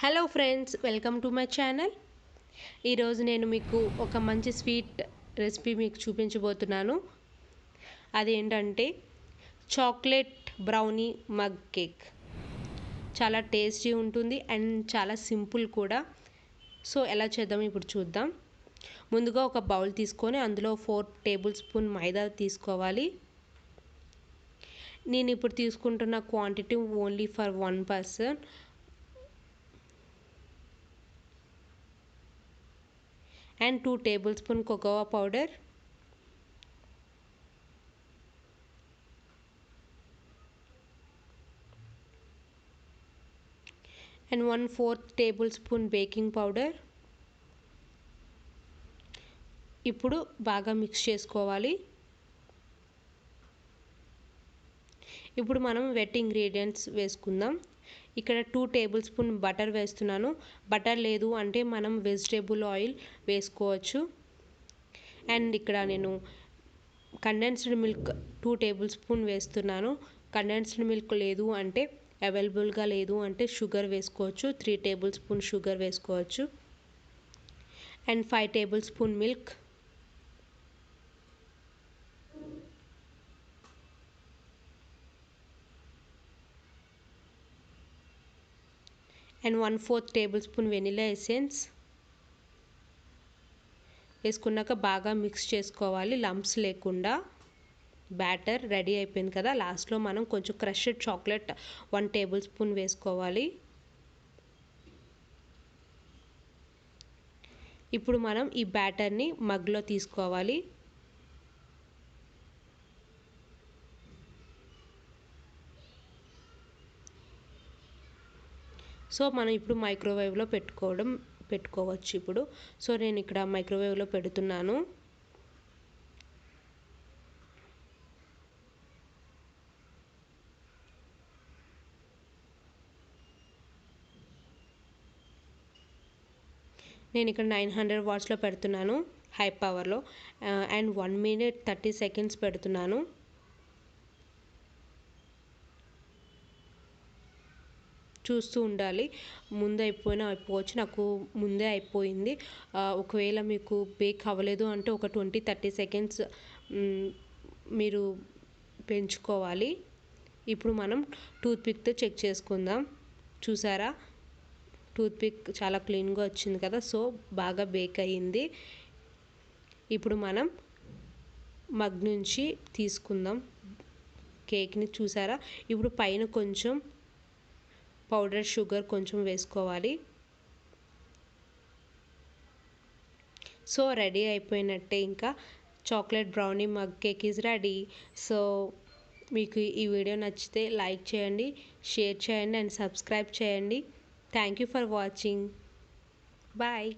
Hello friends, welcome to my channel. ఈరోజు నేను మీకు ఒక మంచి స్వీట్ రెసిపీ మీకు చూపించబోతున్నాను. అదేంటంటే చాక్లెట్ బ్రౌనీ మగ్ కేక్. చాలా టేస్టీ ఉంటుంది అండ్ చాలా సింపుల్ కూడా. సో ఎలా చేద్దాం ఇప్పుడు చూద్దాం. ముందుగా ఒక బౌల్ తీసుకొని అందులో 4 టేబుల్ స్పూన్ మైదా తీసుకోవాలి. నేను ఇప్పుడు తీసుకుంటున్న quantity only for 1 person. and 2 tablespoon cocoa powder, and 1/4 tablespoon baking powder. ఇప్పుడు బాగా మిక్స్ చేసుకోవాలి. ఇప్పుడు మనం వెట్ ఇంగ్రీడియంట్స్ వేసుకుందాం. ఇక్కడ 2 టేబుల్ స్పూన్ బటర్ వేస్తున్నాను. బటర్ లేదు అంటే మనం వెజిటేబుల్ ఆయిల్ వేసుకోవచ్చు. అండ్ ఇక్కడ నేను కండెన్స్డ్ మిల్క్ 2 టేబుల్ స్పూన్ వేస్తున్నాను. కండెన్స్డ్ మిల్క్ లేదు అంటే అవైలబుల్గా లేదు అంటే షుగర్ వేసుకోవచ్చు. 3 టేబుల్ స్పూన్ షుగర్ వేసుకోవచ్చు. And 5 table spoon milk, and 1/4 table spoon vanilla essence వేసుకున్నాక బాగా మిక్స్ చేసుకోవాలి లంప్స్ లేకుండా. బ్యాటర్ రెడీ అయిపోయింది కదా. లాస్ట్లో మనం కొంచెం క్రష్డ్ చాక్లెట్ 1 టేబుల్ స్పూన్ వేసుకోవాలి. ఇప్పుడు మనం ఈ బ్యాటర్ని మగ్లో తీసుకోవాలి. సో మనం ఇప్పుడు మైక్రోవేవ్లో పెట్టుకోవచ్చు ఇప్పుడు. సో నేను ఇక్కడ మైక్రోవేవ్లో పెడుతున్నాను. నేను ఇక్కడ 900 వాట్స్లో పెడుతున్నాను హై పవర్లో. అండ్ 1 minute 30 seconds పెడుతున్నాను. చూస్తూ ఉండాలి. ముందే అయిపోవచ్చు. నాకు ముందే అయిపోయింది. ఒకవేళ మీకు బేక్ అవ్వలేదు అంటే ఒక 20-30 seconds మీరు పెంచుకోవాలి. ఇప్పుడు మనం టూత్పిక్తో చెక్ చేసుకుందాం. చూసారా, టూత్పిక్ చాలా క్లీన్గా వచ్చింది కదా. సో బాగా బేక్ అయ్యింది. ఇప్పుడు మనం మగ్ నుంచి తీసుకుందాం కేక్ని. చూసారా, ఇప్పుడు పైన కొంచెం పౌడర్ షుగర్ కొంచెం వేసుకోవాలి. సో రెడీ అయిపోయినట్టే. ఇంకా chocolate brownie mug cake is ready. So మీకు ఈ వీడియో నచ్చితే లైక్ చేయండి, షేర్ చేయండి అండ్ సబ్స్క్రైబ్ చేయండి. Thank you for watching. Bye.